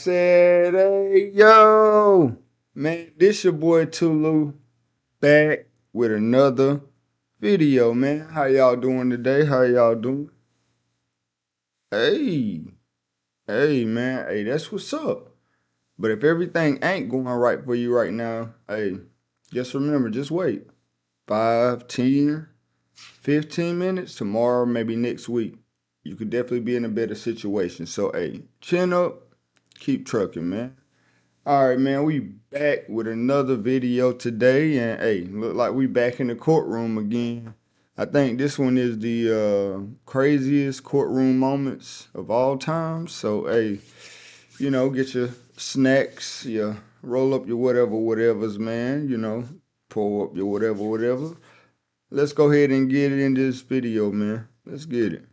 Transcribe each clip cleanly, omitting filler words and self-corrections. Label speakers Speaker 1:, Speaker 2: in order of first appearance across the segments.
Speaker 1: Said, hey, yo, man, this your boy Tulu back with another video, man. How y'all doing today? How y'all doing? Hey, hey, man, hey, that's what's up. But if everything ain't going right for you right now, hey, just remember, just wait 5, 10, 15 minutes tomorrow, maybe next week. You could definitely be in a better situation. So, hey, chin up, keep trucking, man. All right, man, we back with another video today, and hey, look like we back in the courtroom again. I think this one is the craziest courtroom moments of all time. So, hey, get your snacks, roll up your whatever's, man, pull up your whatever. Let's go ahead and get it in this video, man. Let's get it.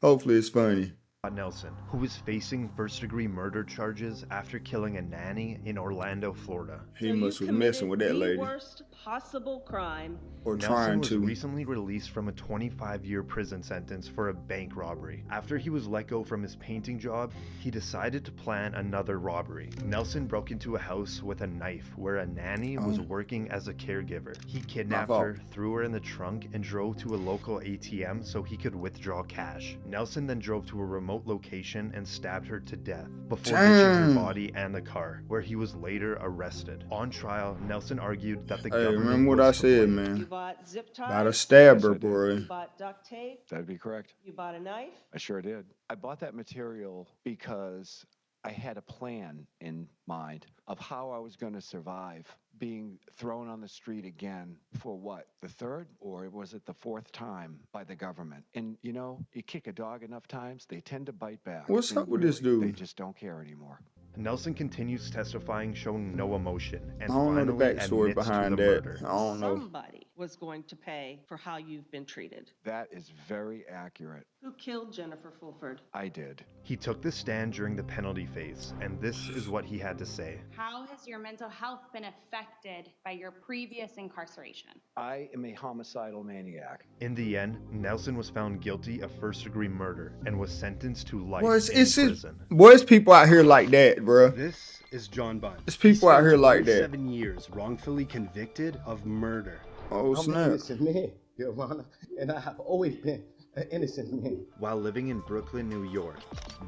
Speaker 1: Hopefully it's funny.
Speaker 2: Nelson, who was facing first-degree murder charges after killing a nanny in Orlando, Florida.
Speaker 1: He must was messing with that lady.
Speaker 3: Worst possible crime.
Speaker 1: Or
Speaker 2: Nelson
Speaker 1: trying
Speaker 2: was
Speaker 1: to.
Speaker 2: recently released from a 25-year prison sentence for a bank robbery. After he was let go from his painting job, he decided to plan another robbery. Nelson broke into a house with a knife where a nanny was working as a caregiver. He kidnapped her, threw her in the trunk, and drove to a local ATM so he could withdraw cash. Nelson then drove to a remote location and stabbed her to death before ditching her body and the car, where he was later arrested. On trial, Nelson argued that the government
Speaker 1: remember what
Speaker 2: was
Speaker 1: I
Speaker 2: to
Speaker 1: said,
Speaker 2: blame.
Speaker 1: man.
Speaker 3: You bought zip ties.
Speaker 1: About a stabber,
Speaker 4: Yes, I did.
Speaker 1: boy.
Speaker 3: You bought duct tape.
Speaker 4: That'd be correct.
Speaker 3: You bought a knife.
Speaker 4: I sure did. I bought that material because I had a plan in mind of how I was going to survive being thrown on the street again for what? The third? Or was it the fourth time by the government? And you kick a dog enough times, they tend to bite back.
Speaker 1: What's
Speaker 4: And
Speaker 1: up with this
Speaker 4: really,
Speaker 1: dude?
Speaker 4: They just don't care anymore.
Speaker 2: Nelson continues testifying, showing no emotion, and
Speaker 1: I don't know the
Speaker 2: finally
Speaker 1: backstory
Speaker 2: admits to
Speaker 1: behind
Speaker 2: the
Speaker 1: that.
Speaker 2: murder.
Speaker 1: I don't know.
Speaker 3: Somebody was going to pay for how you've been treated.
Speaker 4: That is very accurate.
Speaker 3: Who killed Jennifer Fulford?
Speaker 4: I did.
Speaker 2: He took the stand during the penalty phase, and this is what he had to say.
Speaker 5: How has your mental health been affected by your previous incarceration?
Speaker 4: I am a homicidal maniac.
Speaker 2: In the end, Nelson was found guilty of first-degree murder and was sentenced to life
Speaker 1: Boy,
Speaker 2: in prison.
Speaker 1: Boy, it's people out here like that, bro.
Speaker 6: This is John Bunn.
Speaker 1: It's people out here like that.
Speaker 6: 7 years wrongfully convicted of murder.
Speaker 1: Oh,
Speaker 7: I'm an
Speaker 1: snap.
Speaker 7: innocent man, Your Honor, and I have always been an innocent man.
Speaker 2: While living in Brooklyn, New York,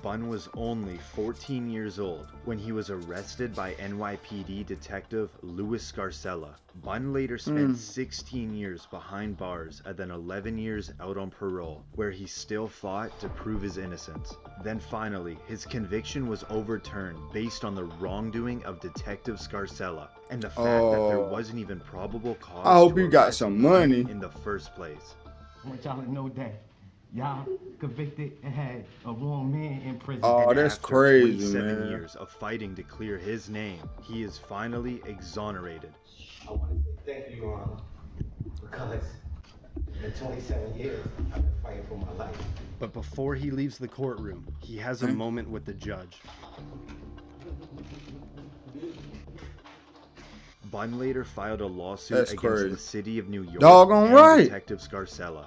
Speaker 2: Bunn was only 14 years old when he was arrested by NYPD detective Louis Scarcella. Bunn later spent 16 years behind bars and then 11 years out on parole, where he still fought to prove his innocence. Then finally, his conviction was overturned based on the wrongdoing of Detective Scarcella and the fact that there wasn't even probable cause
Speaker 1: I hope
Speaker 2: to
Speaker 1: you got
Speaker 2: arrest
Speaker 1: some
Speaker 2: Bunn
Speaker 1: money.
Speaker 2: in the first place.
Speaker 8: I want y'all to know that y'all convicted and had a wrong man in prison.
Speaker 1: Oh,
Speaker 2: And
Speaker 1: that's
Speaker 2: after
Speaker 1: crazy,
Speaker 2: 27
Speaker 1: man.
Speaker 2: years of fighting to clear his name, he is finally exonerated.
Speaker 7: I want to say thank you, Your Honor, because in 27 years, I've been fighting for my life.
Speaker 6: But before he leaves the courtroom, he has a moment with the judge.
Speaker 2: Bunn later filed a lawsuit
Speaker 1: That's
Speaker 2: against
Speaker 1: crazy.
Speaker 2: the city of New York
Speaker 1: Doggone
Speaker 2: and
Speaker 1: right.
Speaker 2: Detective Scarcella.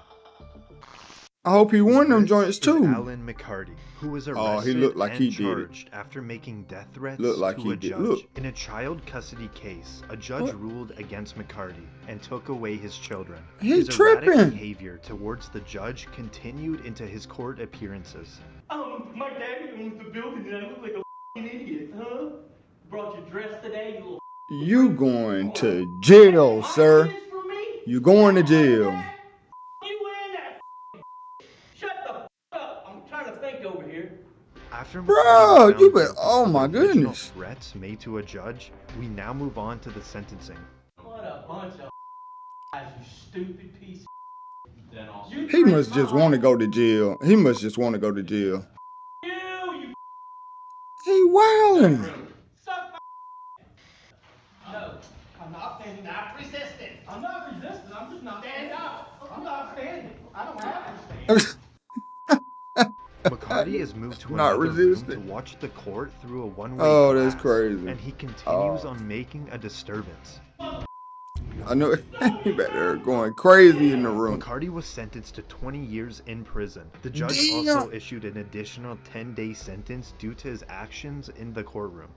Speaker 1: I hope he won them
Speaker 2: This
Speaker 1: joints
Speaker 2: is
Speaker 1: too.
Speaker 2: Alan McCarty, who was arrested
Speaker 1: Oh, he looked like
Speaker 2: and
Speaker 1: he did it.
Speaker 2: charged after making death threats
Speaker 1: Looked like
Speaker 2: to
Speaker 1: he
Speaker 2: a
Speaker 1: did.
Speaker 2: judge.
Speaker 1: Look.
Speaker 2: In a child custody case, a judge
Speaker 1: What?
Speaker 2: ruled against McCarty and took away his children.
Speaker 1: He
Speaker 2: His erratic
Speaker 1: tripping.
Speaker 2: behavior towards the judge continued into his court appearances.
Speaker 9: My daddy owns the building and I look like a f***ing idiot, huh? Brought your dress today, you little
Speaker 1: You going to jail,
Speaker 9: my
Speaker 1: sir.
Speaker 9: kids for me?
Speaker 1: You going to jail.
Speaker 9: You and that shut the up. I'm trying to think over here.
Speaker 2: After McCarty
Speaker 1: Bro,
Speaker 2: was
Speaker 1: you
Speaker 2: found
Speaker 1: been,
Speaker 2: guilty
Speaker 1: oh
Speaker 2: of
Speaker 1: my
Speaker 2: original
Speaker 1: goodness.
Speaker 2: threats made to a judge, we now move on to the sentencing.
Speaker 9: What a bunch of guys, you stupid piece of then also.
Speaker 1: He must just want to go to jail. He must just want to go to jail.
Speaker 9: You
Speaker 1: He wildin'.
Speaker 9: suck my no. I'm not standing. Not resisting. I'm not resisting. I'm just not standing up. I'm not standing. I don't have to stand.
Speaker 2: McCarty is moved to
Speaker 1: Not
Speaker 2: another room to
Speaker 1: resisting.
Speaker 2: watch the court through a one-way
Speaker 1: Oh,
Speaker 2: glass,
Speaker 1: that's crazy.
Speaker 2: and he continues
Speaker 1: Oh.
Speaker 2: on making a disturbance.
Speaker 1: I know he back there going crazy in the room.
Speaker 2: McCarty was sentenced to 20 years in prison. The judge
Speaker 1: Damn.
Speaker 2: also issued an additional 10-day sentence due to his actions in the courtroom.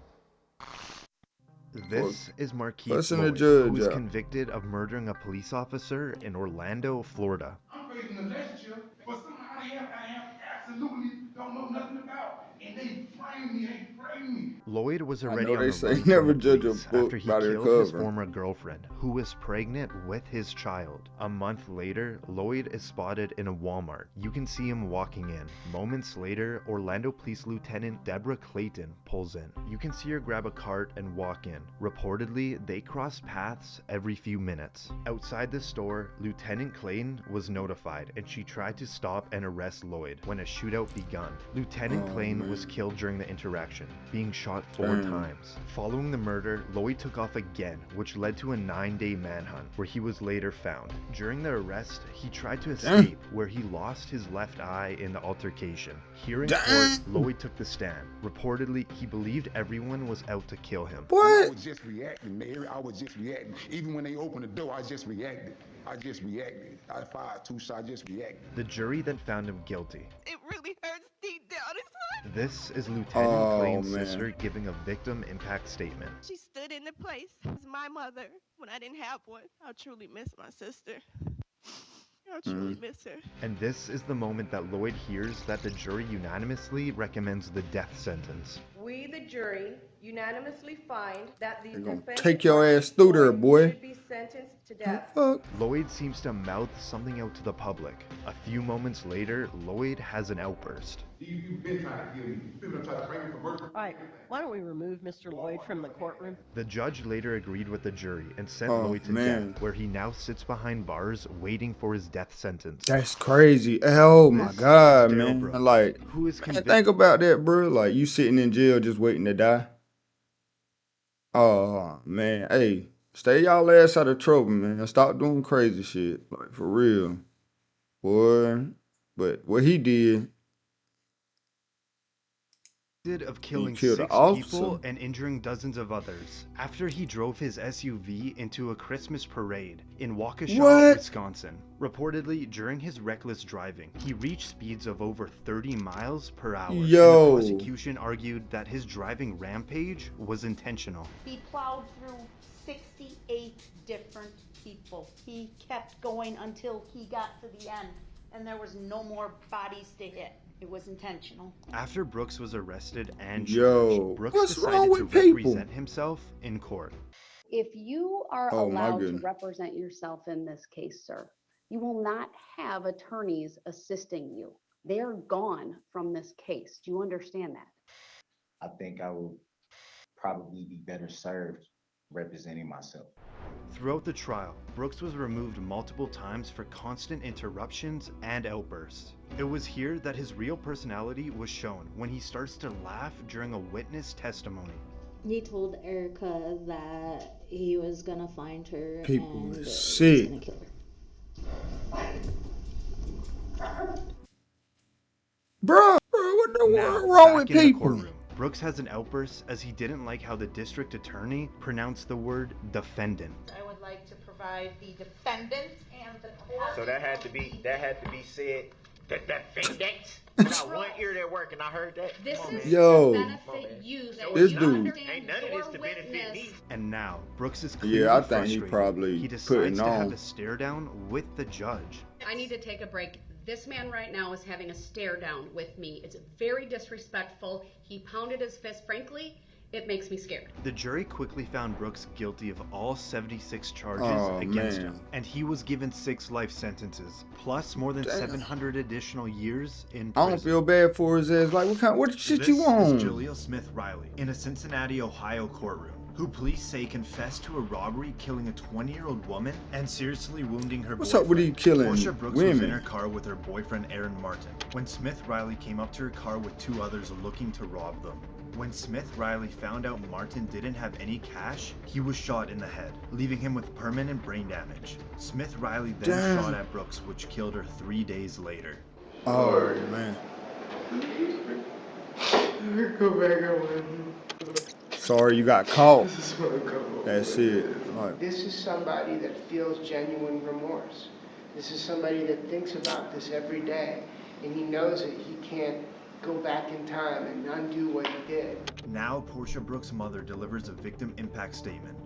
Speaker 2: This is Markeith
Speaker 1: Fussing the
Speaker 2: Lloyd, who
Speaker 1: judge
Speaker 2: was
Speaker 1: out.
Speaker 2: convicted of murdering a police officer in Orlando, Florida.
Speaker 9: I'm raising a relationship for somebody else I have absolutely don't know nothing about. And they frame me.
Speaker 2: Lloyd was
Speaker 1: I
Speaker 2: already
Speaker 1: know
Speaker 2: on
Speaker 1: they
Speaker 2: the
Speaker 1: say
Speaker 2: run from
Speaker 1: never
Speaker 2: the
Speaker 1: judge a
Speaker 2: police
Speaker 1: book
Speaker 2: after he
Speaker 1: by their
Speaker 2: killed his
Speaker 1: cover.
Speaker 2: former girlfriend, who was pregnant with his child. A month later, Lloyd is spotted in a Walmart. You can see him walking in. Moments later, Orlando Police Lieutenant Deborah Clayton pulls in. You can see her grab a cart and walk in. Reportedly, they cross paths every few minutes. Outside the store, Lieutenant Clayton was notified, and she tried to stop and arrest Lloyd when a shootout begun. Lieutenant Clayton was killed during the interaction, being shot 4 times. Following the murder, Lloyd took off again, which led to a 9-day manhunt, where he was later found. During the arrest, he tried to escape, where he lost his left eye in the altercation. Here in court, Lloyd took the stand. Reportedly, he believed everyone was out to kill him.
Speaker 1: What?
Speaker 10: I was just reacting, Mary. I was just reacting. Even when they opened the door, I just reacted. I fired 2 shots, I just reacted.
Speaker 2: The jury then found him guilty.
Speaker 11: It really hurts deep down inside.
Speaker 2: This is Lieutenant Clayton's sister giving a victim impact statement.
Speaker 11: She stood in the place as my mother when I didn't have one. I truly miss my sister. I truly miss her.
Speaker 2: And this is the moment that Lloyd hears that the jury unanimously recommends the death sentence.
Speaker 12: We, the jury, unanimously find that the defendant
Speaker 1: take your ass through there, boy.
Speaker 12: should be sentenced to death.
Speaker 2: Lloyd seems to mouth something out to the public. A few moments later, Lloyd has an outburst.
Speaker 9: You've been trying to kill me. People try to frame me for murder.
Speaker 3: All right, why don't we remove Mr. Lloyd from the courtroom?
Speaker 2: The judge later agreed with the jury and sent Lloyd to death, where he now sits behind bars waiting for his death sentence.
Speaker 1: That's crazy. Oh my God, man. Like,
Speaker 2: who is
Speaker 1: man, think about that, bro. Like, you sitting in jail just waiting to die. Oh, man. Hey, stay y'all ass out of trouble, man. Stop doing crazy shit. Like, for real. Boy. But what he did,
Speaker 2: Of killing
Speaker 1: killed
Speaker 2: 6
Speaker 1: an officer.
Speaker 2: people and injuring dozens of others after he drove his SUV into a Christmas parade in Waukesha, Wisconsin. Reportedly, during his reckless driving, he reached speeds of over 30 miles per hour.
Speaker 1: Yo.
Speaker 2: And the prosecution argued that his driving rampage was intentional.
Speaker 13: He plowed through 68 different people. He kept going until he got to the end, and there was no more bodies to hit. It was intentional.
Speaker 2: After Brooks was arrested and
Speaker 1: Yo,
Speaker 2: charged, Brooks
Speaker 1: what's
Speaker 2: decided
Speaker 1: wrong
Speaker 2: to
Speaker 1: with people?
Speaker 2: represent himself in court.
Speaker 14: If you are
Speaker 1: Oh, my
Speaker 14: allowed to
Speaker 1: goodness.
Speaker 14: represent yourself in this case, sir, you will not have attorneys assisting you. They are gone from this case. Do you understand that?
Speaker 7: I think I will probably be better served representing myself.
Speaker 2: Throughout the trial, Brooks was removed multiple times for constant interruptions and outbursts. It was here that his real personality was shown when he starts to laugh during a witness testimony.
Speaker 15: He told Erica that he was gonna find her
Speaker 1: People
Speaker 15: and
Speaker 1: is
Speaker 15: he
Speaker 1: sick.
Speaker 15: was gonna kill her.
Speaker 1: Bro, what the
Speaker 2: Now,
Speaker 1: world wrong
Speaker 2: back
Speaker 1: with
Speaker 2: in the
Speaker 1: people?
Speaker 2: courtroom, Brooks has an outburst as he didn't like how the district attorney pronounced the word defendant.
Speaker 13: I would like to provide the defendant and the court.
Speaker 16: So that had to be said. The defendant. I got one ear that work and I heard that.
Speaker 5: This
Speaker 16: Come on,
Speaker 5: is
Speaker 16: man.
Speaker 1: Yo,
Speaker 5: to benefit you. So
Speaker 1: this
Speaker 5: you
Speaker 1: dude.
Speaker 5: understand
Speaker 16: Ain't none of this
Speaker 5: your
Speaker 16: to benefit
Speaker 5: witness.
Speaker 16: me.
Speaker 2: And now, Brooks is clearly
Speaker 1: Yeah, I think he
Speaker 2: frustrated.
Speaker 1: probably
Speaker 2: He
Speaker 1: putting
Speaker 2: decides to have
Speaker 1: on.
Speaker 2: a stare down with the judge.
Speaker 17: I need to take a break. This man right now is having a stare down with me. It's very disrespectful. He pounded his fist. Frankly, it makes me scared.
Speaker 2: The jury quickly found Brooks guilty of all 76 charges
Speaker 1: Oh,
Speaker 2: against
Speaker 1: man.
Speaker 2: him, and he was given 6 life sentences, plus more than 700 additional years in
Speaker 1: I don't
Speaker 2: prison.
Speaker 1: feel bad for his ass. Like, what shit
Speaker 2: This
Speaker 1: you want?
Speaker 2: is Jaleel Smith Riley in a Cincinnati, Ohio courtroom, who police say confessed to a robbery killing a 20-year-old woman and seriously wounding her
Speaker 1: What's
Speaker 2: boyfriend.
Speaker 1: up with he killing
Speaker 2: Portia Brooks was in
Speaker 1: women?
Speaker 2: her car with her boyfriend Aaron Martin when Smith Riley came up to her car with 2 others looking to rob them. When Smith Riley found out Martin didn't have any cash, he was shot in the head, leaving him with permanent brain damage. Smith Riley then
Speaker 1: Damn.
Speaker 2: shot at Brooks, which killed her 3 days later.
Speaker 1: Oh, man.
Speaker 8: Go back up with you.
Speaker 1: Sorry you got caught.
Speaker 8: This is what I come
Speaker 1: That's it. Like,
Speaker 18: This is somebody that feels genuine remorse. This is somebody that thinks about this every day, and he knows that he can't go back in time and undo what he did.
Speaker 2: Now, Portia Brooks' mother delivers a victim impact statement.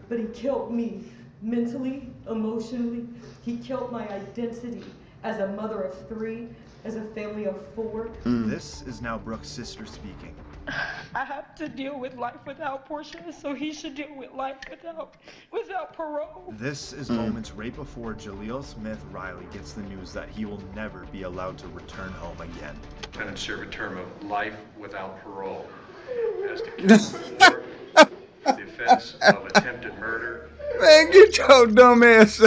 Speaker 19: But he killed me mentally, emotionally. He killed my identity as a mother of 3, as a family of 4.
Speaker 2: This is now Brooks' sister speaking.
Speaker 19: I have to deal with life without Portia, so he should deal with life without parole.
Speaker 2: This is moments right before Jaleel Smith Riley gets the news that he will never be allowed to return home again.
Speaker 20: Defendant serve a term of life without parole. As to count 4, the offense of attempted murder.
Speaker 1: Man, get your dumb ass.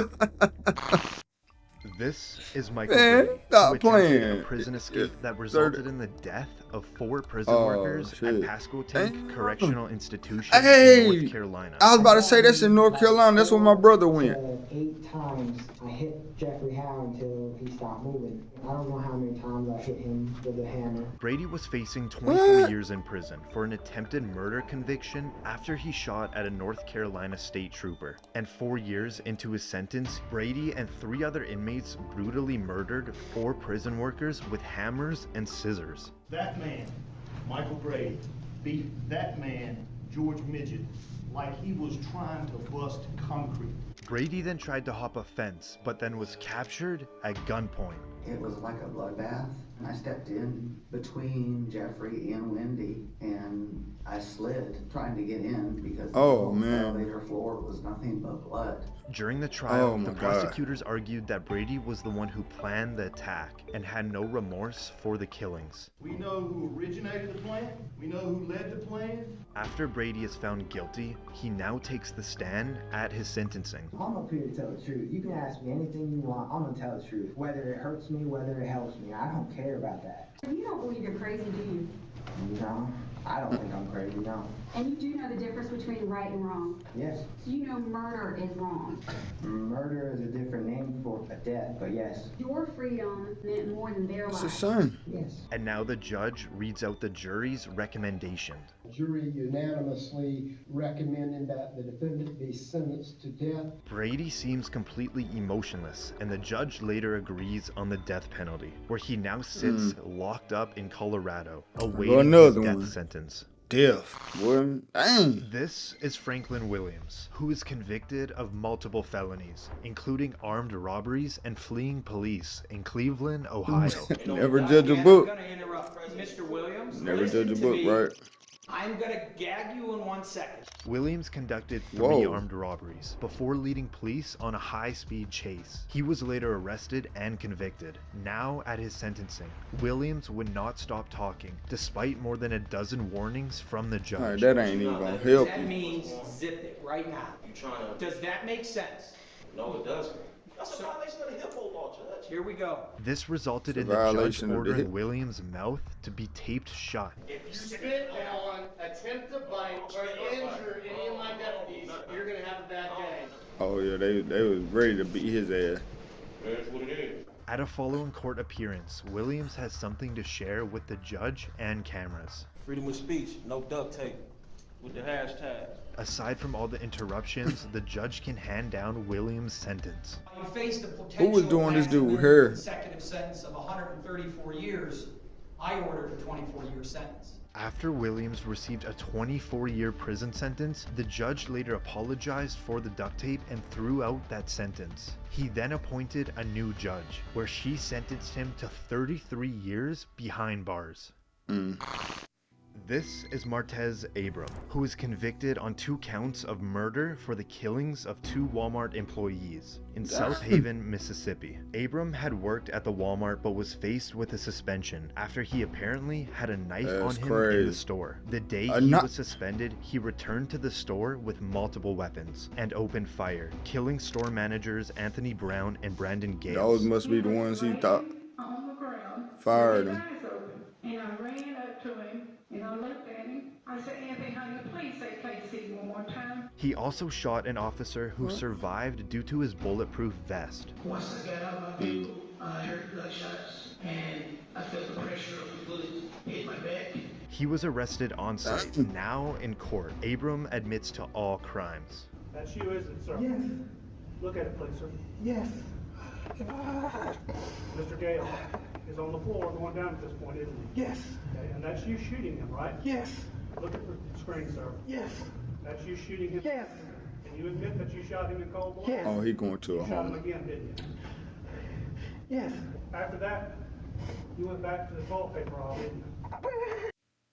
Speaker 2: This is Michael
Speaker 1: Man,
Speaker 2: Brady,
Speaker 1: stop
Speaker 2: who attempted
Speaker 1: playing.
Speaker 2: a prison escape that resulted in the death of 4 prison workers at Pasco Tank Correctional Institution in North Carolina.
Speaker 1: I was about to say that's in North Carolina. That's where my brother went.
Speaker 21: 8 times I hit Jeffrey Howe until he stopped moving. I don't know how many times I hit him with a hammer.
Speaker 2: Brady was facing 24 years in prison for an attempted murder conviction after he shot at a North Carolina state trooper. And 4 years into his sentence, Brady and 3 other inmates brutally murdered 4 prison workers with hammers and scissors.
Speaker 22: That man, Michael Brady, beat that man, George Midget, like he was trying to bust concrete.
Speaker 2: Brady then tried to hop a fence, but then was captured at gunpoint.
Speaker 23: It was like a bloodbath, and I stepped in between Jeffrey and Wendy, and I slid trying to get in because the elevator floor was nothing but blood.
Speaker 2: During the trial, the prosecutors argued that Brady was the one who planned the attack and had no remorse for the killings.
Speaker 22: We know who originated the plan. We know who led the plan.
Speaker 2: After Brady is found guilty, he now takes the stand at his sentencing.
Speaker 21: I'm up here to tell the truth. You can ask me anything you want. I'm gonna tell the truth. Whether it hurts me, whether it helps me. I don't care about that.
Speaker 24: You don't believe you're crazy, do you?
Speaker 21: No, I don't think I'm crazy, no.
Speaker 24: And you do know the difference between right and wrong?
Speaker 21: Yes.
Speaker 24: So you know murder is wrong.
Speaker 21: Murder is a different name for a death, but yes.
Speaker 24: Your freedom meant more than their lives.
Speaker 1: It's a son.
Speaker 21: Yes.
Speaker 2: And now the judge reads out the jury's recommendation.
Speaker 25: Jury unanimously recommending that the defendant be sentenced to death.
Speaker 2: Brady seems completely emotionless, and the judge later agrees on the death penalty, where he now sits locked up in Colorado, awaiting his death sentence.
Speaker 1: Death. Boy, dang.
Speaker 2: This is Franklin Williams, who is convicted of multiple felonies, including armed robberies and fleeing police in Cleveland, Ohio.
Speaker 1: Never judge a book.
Speaker 9: I'm going to interrupt. Mr. Williams,
Speaker 1: Never
Speaker 9: listen
Speaker 1: judge a
Speaker 9: to
Speaker 1: book,
Speaker 9: me.
Speaker 1: right?
Speaker 9: I'm going to gag you in 1 second.
Speaker 2: Williams conducted 3
Speaker 1: Whoa.
Speaker 2: armed robberies before leading police on a high-speed chase. He was later arrested and convicted. Now, at his sentencing, Williams would not stop talking, despite more than a dozen warnings from the judge.
Speaker 1: Alright, that ain't even gonna help
Speaker 9: That
Speaker 1: you.
Speaker 9: means zip it right now. You trying to? Does that make sense? No, it doesn't. That's a violation of the HIPAA law, Judge. Here we go.
Speaker 2: This resulted
Speaker 1: It's
Speaker 2: in
Speaker 1: a
Speaker 2: the judge
Speaker 1: violation of the
Speaker 2: ordering
Speaker 1: HIPAA.
Speaker 2: Williams' mouth to be taped shut.
Speaker 9: If you spit on, attempt to bite, or injure any of my deputies, you're going to have a bad day.
Speaker 1: Oh yeah, they was ready to beat his ass.
Speaker 9: That's what it is.
Speaker 2: At a following court appearance, Williams has something to share with the judge and cameras.
Speaker 26: Freedom of speech, no duct tape with the hashtag.
Speaker 2: Aside from all the interruptions, the judge can hand down Williams' sentence.
Speaker 9: You face the potential
Speaker 1: Who was doing this dude
Speaker 9: maximum
Speaker 1: here?
Speaker 9: consecutive sentence of 134 years. I ordered a 24-year sentence.
Speaker 2: After Williams received a 24-year prison sentence, the judge later apologized for the duct tape and threw out that sentence. He then appointed a new judge, where she sentenced him to 33 years behind bars. This is Martez Abram, who is convicted on 2 counts of murder for the killings of 2 Walmart employees in South Haven, Mississippi. Abram had worked at the Walmart but was faced with a suspension after he apparently had a knife on him in the store. The day he was suspended, he returned to the store with multiple weapons and opened fire, killing store managers Anthony Brown and Brandon Gales.
Speaker 1: Those must be the ones he thought
Speaker 27: on the ground,
Speaker 1: fired
Speaker 27: with
Speaker 1: him.
Speaker 27: his eyes open. And I ran up to him and I looked at him. I said, Anthony, honey, please say KC one more time.
Speaker 2: He also shot an officer who survived due to his bulletproof vest.
Speaker 27: Once I got out of my vehicle, I heard gunshots and I felt the pressure of the bullet hit my back.
Speaker 2: He was arrested on site. Now in court, Abram admits to all crimes.
Speaker 22: That's you, isn't it, sir?
Speaker 21: Yes.
Speaker 22: Look at it, please, sir.
Speaker 21: Yes.
Speaker 22: Mr. Gale is on the floor going down at this point, isn't he?
Speaker 21: Yes.
Speaker 22: Okay, and that's you shooting him, right?
Speaker 21: Yes.
Speaker 22: Look at the screen, sir.
Speaker 21: Yes.
Speaker 22: That's you shooting him?
Speaker 21: Yes.
Speaker 22: Can you admit that you shot him in cold blood?
Speaker 21: Yes.
Speaker 1: Oh, he going to a
Speaker 22: You shot him
Speaker 1: home.
Speaker 22: again, didn't you?
Speaker 21: Yes.
Speaker 22: After that, you went back to the toilet paper aisle, didn't you?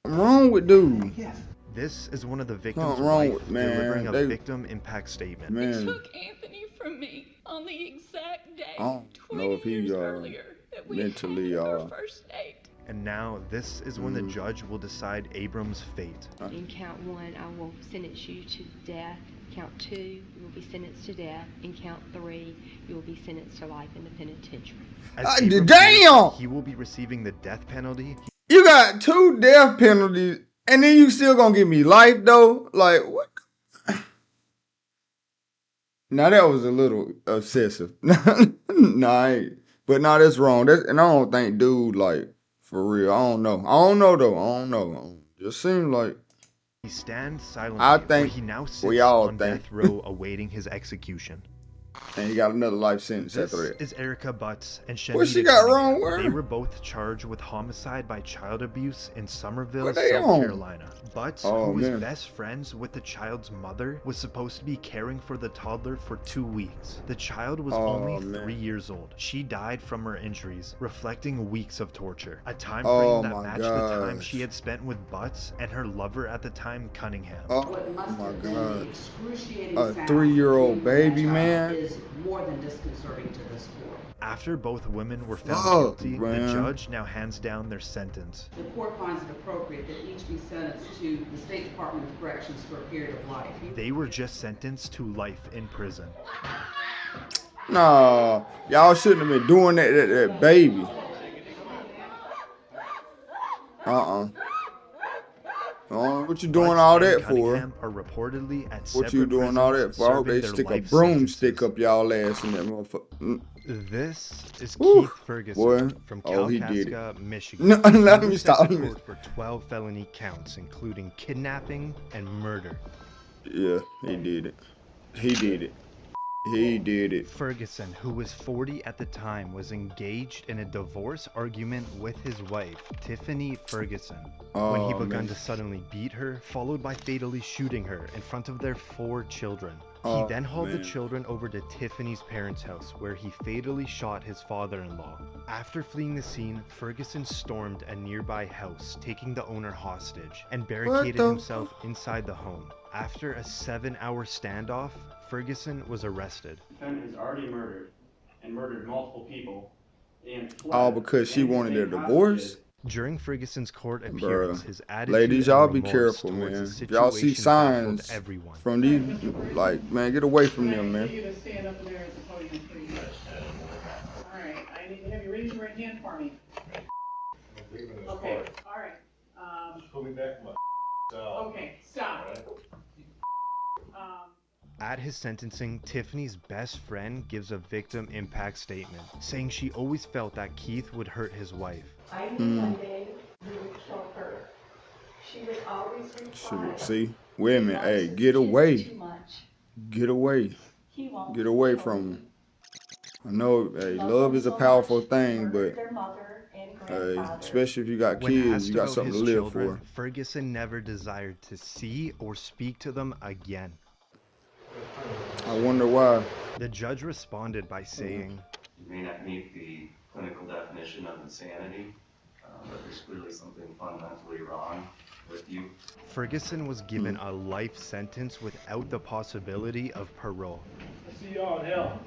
Speaker 1: What's wrong with dude?
Speaker 21: Yes.
Speaker 2: This is one of the victim's
Speaker 1: Something wrong
Speaker 2: wife
Speaker 1: with, man.
Speaker 2: delivering a
Speaker 1: They,
Speaker 2: victim impact statement.
Speaker 1: man,
Speaker 3: Took Anthony from me on the exact day
Speaker 1: I don't know if
Speaker 3: 20
Speaker 1: he
Speaker 3: years earlier that we
Speaker 1: mentally
Speaker 3: had our first date.
Speaker 2: And now this is when the judge will decide Abram's fate.
Speaker 4: In count 1, I will sentence you to death. Count 2, you will be sentenced to death. In count 3, you will be sentenced to life in the penitentiary.
Speaker 2: As Abram
Speaker 1: damn!
Speaker 2: He will be receiving the death penalty.
Speaker 1: You got 2 death penalties, and then you still gonna give me life though? Like what? Now that was a little excessive. Nah, I ain't. But nah, that's wrong. And I don't think dude like for real. I don't know. I don't know though. I don't know. Just seems like
Speaker 2: He stands silently
Speaker 1: I
Speaker 2: where
Speaker 1: think
Speaker 2: he now sits
Speaker 1: we all
Speaker 2: on
Speaker 1: think.
Speaker 2: death row awaiting his execution.
Speaker 1: And he got another life sentence
Speaker 2: This
Speaker 1: after that.
Speaker 2: is Erica Butts and Shanita
Speaker 1: What she got
Speaker 2: Cunningham.
Speaker 1: wrong with her?
Speaker 2: They were both charged with homicide by child abuse in Somerville,
Speaker 1: What they
Speaker 2: South
Speaker 1: on?
Speaker 2: Carolina. Butts,
Speaker 1: Oh,
Speaker 2: who was
Speaker 1: man.
Speaker 2: best friends with the child's mother, was supposed to be caring for the toddler for 2 weeks. The child was only 3 years old. She died from her injuries, reflecting weeks of torture. A time frame
Speaker 1: Oh,
Speaker 2: that
Speaker 1: my
Speaker 2: matched the time
Speaker 1: gosh.
Speaker 2: she had spent with Butts and her lover at the time, Cunningham.
Speaker 1: Oh my God. A 3-year-old baby, man.
Speaker 6: is more than disconcerting to this court.
Speaker 2: After both women were found
Speaker 1: Fuck,
Speaker 2: guilty, the
Speaker 1: man.
Speaker 2: judge now hands down their sentence.
Speaker 6: The court finds it appropriate that each be sentenced to the State Department of Corrections for a period of life.
Speaker 2: They were just sentenced to life in prison.
Speaker 1: Nah, y'all shouldn't have been doing that baby. What you doing
Speaker 2: Butts
Speaker 1: all
Speaker 2: and
Speaker 1: that for?
Speaker 2: Cunningham are reportedly at
Speaker 1: What you
Speaker 2: separate
Speaker 1: doing all that
Speaker 2: prisons
Speaker 1: for? I hope
Speaker 2: serving
Speaker 1: they
Speaker 2: their
Speaker 1: stick a
Speaker 2: life
Speaker 1: broomstick
Speaker 2: sentences.
Speaker 1: up y'all ass in that motherfucker.
Speaker 2: This is
Speaker 1: Whew,
Speaker 2: Keith Ferguson
Speaker 1: boy.
Speaker 2: from
Speaker 1: Oh, he did it.
Speaker 2: Kalkaska, Michigan.
Speaker 1: No, let
Speaker 2: He
Speaker 1: me
Speaker 2: was sent
Speaker 1: stop.
Speaker 2: to court for 12 felony counts, including kidnapping and murder.
Speaker 1: Yeah, he did it. He did it. He did it.
Speaker 2: Ferguson, who was 40 at the time, was engaged in a divorce argument with his wife, Tiffany Ferguson, when he
Speaker 1: Oh,
Speaker 2: began
Speaker 1: man.
Speaker 2: to suddenly beat her, followed by fatally shooting her in front of their 4 children.
Speaker 1: Oh,
Speaker 2: He then hauled the
Speaker 1: man.
Speaker 2: children over to Tiffany's parents' house, where he fatally shot his father-in-law. After fleeing the scene, Ferguson stormed a nearby house, taking the owner hostage, and barricaded
Speaker 1: the
Speaker 2: himself inside the home. After a 7-hour standoff, Ferguson was arrested.
Speaker 10: Defendant has already murdered and murdered multiple people and fled.
Speaker 1: All because she wanted a divorce?
Speaker 2: During Ferguson's court appearance,
Speaker 1: Bruh.
Speaker 2: his attitude
Speaker 1: Ladies,
Speaker 2: and
Speaker 1: y'all be
Speaker 2: remorse
Speaker 1: careful,
Speaker 2: towards
Speaker 1: man.
Speaker 2: the
Speaker 1: If y'all see
Speaker 2: situation baffled
Speaker 1: signs
Speaker 2: everyone.
Speaker 1: from these, like, man, get away from them,
Speaker 9: I
Speaker 1: man.
Speaker 9: need you to stand up there at the podium, please. All right, I need to have you raise your right hand for me. Okay, all right.
Speaker 22: Pull me back from my
Speaker 9: Okay, stop.
Speaker 2: At his sentencing, Tiffany's best friend gives a victim impact statement, saying she always felt that Keith would hurt his wife.
Speaker 19: I knew one day you would kill her. She would always reply.
Speaker 1: See? Wait a minute. Hey,
Speaker 19: "He
Speaker 1: get
Speaker 19: loves his
Speaker 1: away.
Speaker 19: kids too much.
Speaker 1: Get away.
Speaker 19: He won't
Speaker 1: Get away
Speaker 19: kill
Speaker 1: from
Speaker 19: them."
Speaker 1: him. I know, hey,
Speaker 19: Loved
Speaker 1: love
Speaker 19: them
Speaker 1: is a
Speaker 19: so
Speaker 1: powerful
Speaker 19: much,
Speaker 1: thing,
Speaker 19: murdered
Speaker 1: but
Speaker 19: their mother and
Speaker 1: hey,
Speaker 19: grandfather.
Speaker 1: especially if you got
Speaker 2: When
Speaker 1: kids,
Speaker 2: asked
Speaker 1: you got
Speaker 2: about
Speaker 1: something
Speaker 2: his
Speaker 1: to live
Speaker 2: children,
Speaker 1: for.
Speaker 2: Ferguson never desired to see or speak to them again.
Speaker 1: I wonder why.
Speaker 2: The judge responded by saying,
Speaker 20: You may not meet the clinical definition of insanity, but there's clearly something fundamentally wrong with you.
Speaker 2: Ferguson was given a life sentence without the possibility of parole.
Speaker 22: See y'all in hell.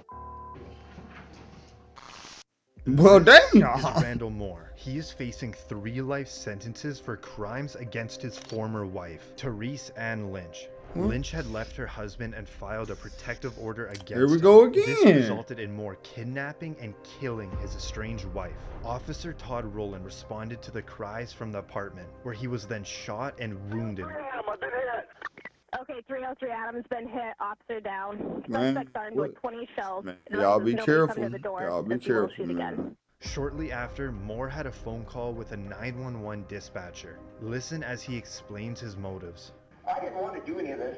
Speaker 1: Well,
Speaker 2: This
Speaker 1: damn.
Speaker 2: is Randall Moore. He is facing 3 life sentences for crimes against his former wife, Therese Ann Lynch. Lynch had left her husband and filed a protective order against him.
Speaker 1: Here we go
Speaker 2: This
Speaker 1: again.
Speaker 2: resulted in Moore kidnapping and killing his estranged wife. Officer Todd Rowland responded to the cries from the apartment, where he was then shot and wounded.
Speaker 11: Okay, 303 Adams been hit, officer down.
Speaker 1: Man,
Speaker 11: Suspect's armed
Speaker 1: what?
Speaker 11: with 20 shells.
Speaker 1: Man,
Speaker 11: Advises
Speaker 1: y'all be
Speaker 11: nobody
Speaker 1: careful.
Speaker 11: come to the door,
Speaker 1: Y'all be
Speaker 11: as he will
Speaker 1: careful,
Speaker 11: shoot
Speaker 1: man.
Speaker 11: again.
Speaker 2: Shortly after, Moore had a phone call with a 911 dispatcher. Listen as he explains his motives.
Speaker 12: I didn't want to do any of this.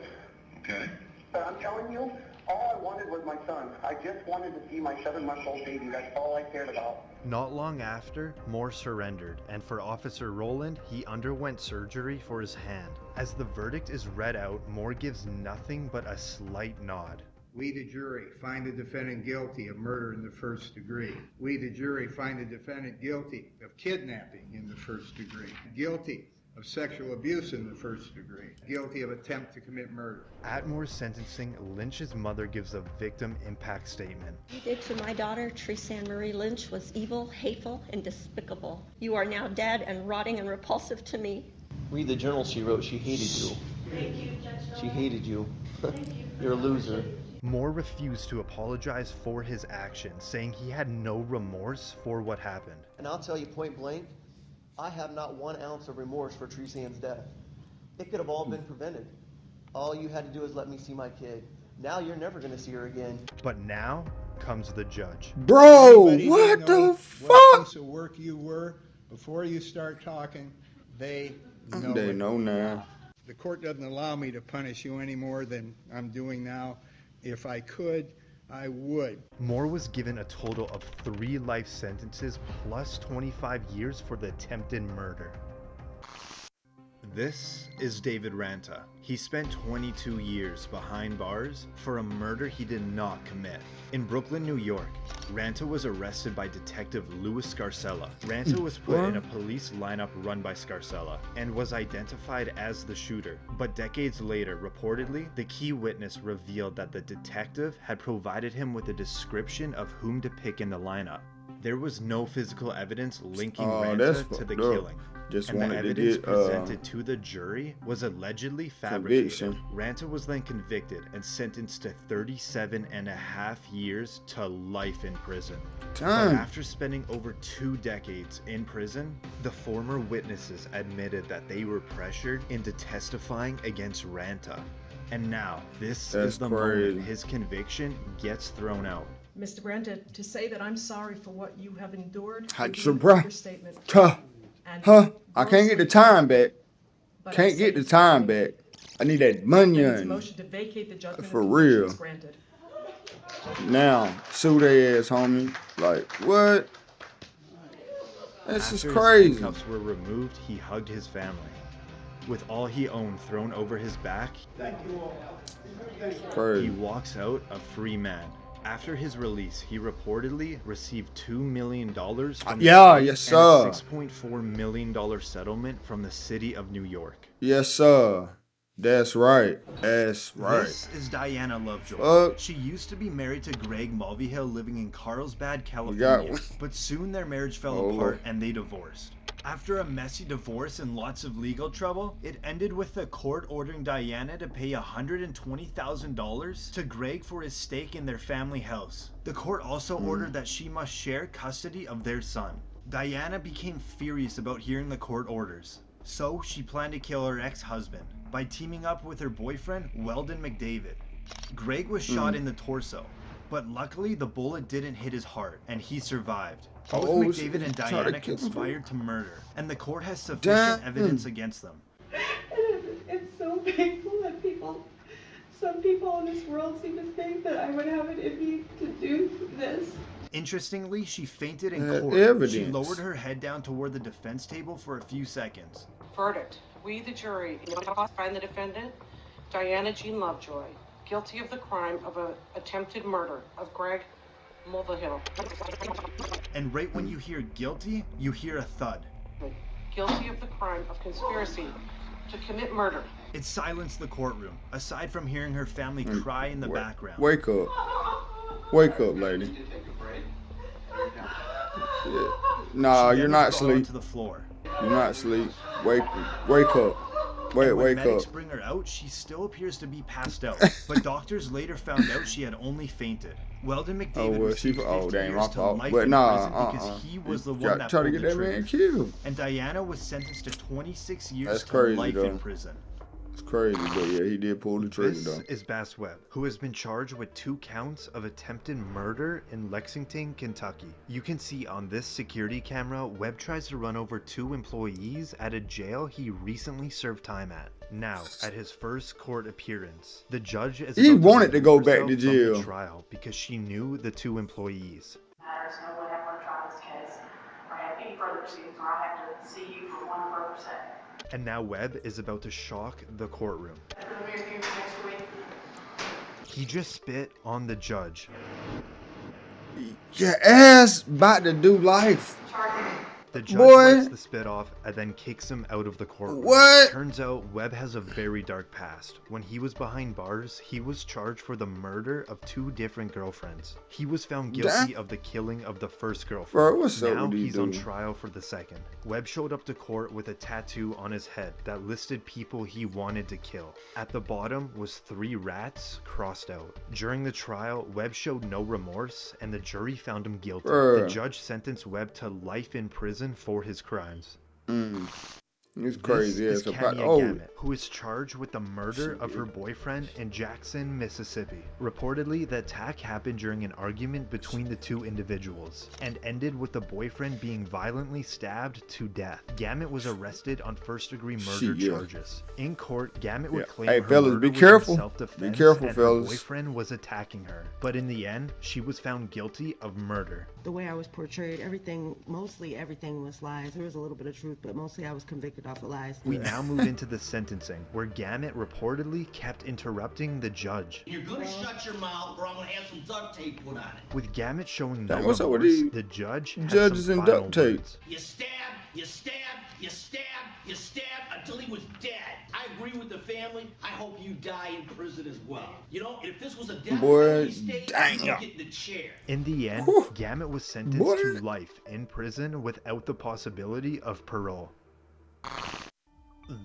Speaker 14: Okay.
Speaker 5: But I'm telling you, all I wanted was my son. I just wanted to see my 7-month-old baby. That's all I cared about.
Speaker 2: Not long after, Moore surrendered, and for Officer Rowland, he underwent surgery for his hand. As the verdict is read out, Moore gives nothing but a slight nod.
Speaker 7: We, the jury, find the defendant guilty of murder in the first degree. We, the jury, find the defendant guilty of kidnapping in the first degree. Guilty of sexual abuse in the first degree. Guilty of attempt to commit murder.
Speaker 2: At Moore's sentencing, Lynch's mother gives a victim impact statement.
Speaker 12: What you did to my daughter, Teresa Ann Marie Lynch, was evil, hateful, and despicable. You are now dead and rotting and repulsive to me.
Speaker 13: Read the journal she wrote. She hated you.
Speaker 12: Thank you, Judge.
Speaker 13: She hated you.
Speaker 12: Thank you.
Speaker 13: You're a loser.
Speaker 2: Moore refused to apologize for his actions, saying he had no remorse for what happened.
Speaker 13: And I'll tell you point blank, I have not 1 ounce of remorse for Teresa Ann's death. It could have all been prevented. All you had to do is let me see my kid. Now you're never going to see her again.
Speaker 2: But now comes the judge.
Speaker 1: Bro,
Speaker 7: Anybody
Speaker 1: what
Speaker 7: know
Speaker 1: the
Speaker 7: what
Speaker 1: fuck?
Speaker 7: piece of work you were before you start talking? They know
Speaker 1: They
Speaker 7: it.
Speaker 1: know now.
Speaker 7: The court doesn't allow me to punish you any more than I'm doing now. If I could, I would.
Speaker 2: Moore was given a total of 3 life sentences plus 25 years for the attempted murder. This is David Ranta. He spent 22 years behind bars for a murder he did not commit. In Brooklyn, New York, Ranta was arrested by Detective Louis Scarcella. Ranta was put in a police lineup run by Scarcella and was identified as the shooter. But decades later, reportedly, the key witness revealed that the detective had provided him with a description of whom to pick in the lineup. There was no physical evidence linking Ranta to the killing. And the evidence presented to the jury was allegedly fabricated.
Speaker 1: Conviction.
Speaker 2: Ranta was then convicted and sentenced to 37.5 years to life in prison. But after spending over 2 decades in prison, the former witnesses admitted that they were pressured into testifying against Ranta. And now, this is the moment his conviction gets thrown out.
Speaker 19: Mr. Ranta, to say that I'm sorry for what you have endured
Speaker 1: Hi,
Speaker 19: would be
Speaker 1: so
Speaker 19: an
Speaker 1: bruh.
Speaker 19: understatement. And
Speaker 1: I can't get the time back.
Speaker 19: But I
Speaker 1: Can't
Speaker 19: say
Speaker 1: get the
Speaker 19: it's
Speaker 1: time back. I need that money.
Speaker 19: It's a motion to vacate the judgment
Speaker 1: For
Speaker 19: of conviction
Speaker 1: real.
Speaker 19: is granted.
Speaker 1: Now, sue their ass, homie. Like, what? This is
Speaker 2: After
Speaker 1: crazy.
Speaker 2: his handcuffs were removed, he hugged his family. With all he owned thrown over his back,
Speaker 1: Crazy.
Speaker 2: he walks out a free man. After his release, he reportedly received $2 million from the
Speaker 1: Yeah,
Speaker 2: state
Speaker 1: yes,
Speaker 2: and a
Speaker 1: sir.
Speaker 2: $6.4 million settlement from the city of New York.
Speaker 1: Yes, sir. That's right. That's right.
Speaker 2: This is Diana Lovejoy.
Speaker 1: Fuck.
Speaker 2: She used to be married to Greg Mulvihill living in Carlsbad,
Speaker 1: got
Speaker 2: California.
Speaker 1: one.
Speaker 2: But soon their marriage fell
Speaker 1: Oh.
Speaker 2: apart and they divorced. After a messy divorce and lots of legal trouble, it ended with the court ordering Diana to pay $120,000 to Greg for his stake in their family house. The court also ordered that she must share custody of their son. Diana became furious about hearing the court orders, so she planned to kill her ex-husband by teaming up with her boyfriend, Weldon McDavid. Greg was shot in the torso, but luckily the bullet didn't hit his heart and he survived. Both McDavid and Diana conspired to murder, and the court has sufficient evidence against them.
Speaker 27: It's so painful that some people in this world seem to think that I would have it in me to do this.
Speaker 2: Interestingly, she fainted in
Speaker 1: Had
Speaker 2: court. She
Speaker 1: evidence.
Speaker 2: lowered her head down toward the defense table for a few seconds.
Speaker 6: Verdict. We, the jury, find the defendant, Diana Jean Lovejoy, guilty of the crime of attempted murder of Greg Mulvihill.
Speaker 2: And right when you hear guilty, you hear a thud.
Speaker 6: Guilty of the crime of conspiracy to commit murder.
Speaker 2: It silenced the courtroom, aside from hearing her family cry in the background.
Speaker 1: Wake up. Wake up, lady. Yeah. Nah,
Speaker 2: She
Speaker 1: you're
Speaker 2: then
Speaker 1: not
Speaker 2: was brought
Speaker 1: asleep.
Speaker 2: onto the floor.
Speaker 1: You're not asleep. Wake up.
Speaker 2: And when
Speaker 1: Wake
Speaker 2: medics
Speaker 1: up.
Speaker 2: bring her out, she still appears to be passed out. But doctors later found out she had only fainted. Weldon McDavid received 50
Speaker 1: damn, my
Speaker 2: years to
Speaker 1: fault.
Speaker 2: life
Speaker 1: But
Speaker 2: in
Speaker 1: nah,
Speaker 2: prison because he was the
Speaker 1: You
Speaker 2: one that
Speaker 1: try to
Speaker 2: pulled
Speaker 1: get
Speaker 2: the
Speaker 1: that man
Speaker 2: trigger.
Speaker 1: killed.
Speaker 2: And Diana was sentenced to 26 years
Speaker 1: That's
Speaker 2: to
Speaker 1: crazy,
Speaker 2: life
Speaker 1: though.
Speaker 2: in prison.
Speaker 1: It's crazy, but yeah, he did pull the trigger
Speaker 2: This
Speaker 1: though.
Speaker 2: is Bass Webb, who has been charged with 2 counts of attempted murder in Lexington, Kentucky. You can see on this security camera, Webb tries to run over 2 employees at a jail he recently served time at. Now, at his first court appearance, the judge is
Speaker 1: He
Speaker 2: about
Speaker 1: wanted to
Speaker 2: remove
Speaker 1: go back
Speaker 2: herself
Speaker 1: to
Speaker 2: from the
Speaker 1: jail.
Speaker 2: trial because she knew the 2 employees.
Speaker 8: There's no way I'm going to try this case or have any further proceedings where I have to see you for one further second.
Speaker 2: And now Webb is about to shock the courtroom.
Speaker 8: Next week.
Speaker 2: He just spit on the judge.
Speaker 1: Your ass about to do life.
Speaker 2: The judge
Speaker 1: Boy.
Speaker 2: wipes the spit off and then kicks him out of the courtroom.
Speaker 1: What?
Speaker 2: Turns out Webb has a very dark past. When he was behind bars, he was charged for the murder of 2 different girlfriends. He was found guilty of the killing of the first girlfriend.
Speaker 1: Bro, what's up
Speaker 2: now
Speaker 1: with these
Speaker 2: he's on
Speaker 1: dudes?
Speaker 2: trial for the second. Webb showed up to court with a tattoo on his head that listed people he wanted to kill. At the bottom was 3 rats crossed out. During the trial, Webb showed no remorse and the jury found him guilty. The judge sentenced Webb to life in prison for his crimes.
Speaker 1: It's crazy.
Speaker 2: This is
Speaker 1: Yeah,
Speaker 2: Kenya
Speaker 1: oh,
Speaker 2: Gamet, who is charged with the murder of her boyfriend in Jackson, Mississippi. Reportedly, the attack happened during an argument between the 2 individuals and ended with the boyfriend being violently stabbed to death. Gamet was arrested on first-degree murder charges. In court, Gamet would claim her
Speaker 1: fellas,
Speaker 2: murder
Speaker 1: be
Speaker 2: was in
Speaker 1: careful.
Speaker 2: self-defense
Speaker 1: Be careful,
Speaker 2: and
Speaker 1: fellas.
Speaker 2: her boyfriend was attacking her. But in the end, she was found guilty of murder.
Speaker 14: The way I was portrayed, mostly everything was lies. There was a little bit of truth, but mostly I was convicted off of lies.
Speaker 2: We now move into the sentencing, where Gamet reportedly kept interrupting the judge.
Speaker 9: You're gonna shut your mouth or I'm gonna have some duct tape put on it.
Speaker 2: With Gamet showing no
Speaker 1: Dang, what's up with
Speaker 2: remorse,
Speaker 1: these
Speaker 2: the judge had
Speaker 1: judges
Speaker 2: some
Speaker 1: and
Speaker 2: final
Speaker 1: duct tape?
Speaker 2: words.
Speaker 9: You stab, you stab, you stab, you stab until he was dead. I agree with the family. I hope you die in prison as well. You know, if this was a death
Speaker 1: Boy,
Speaker 9: state,
Speaker 1: dang.
Speaker 9: you get in the chair.
Speaker 2: In the end, Gamet was sentenced
Speaker 1: Boy.
Speaker 2: to life in prison without the possibility of parole.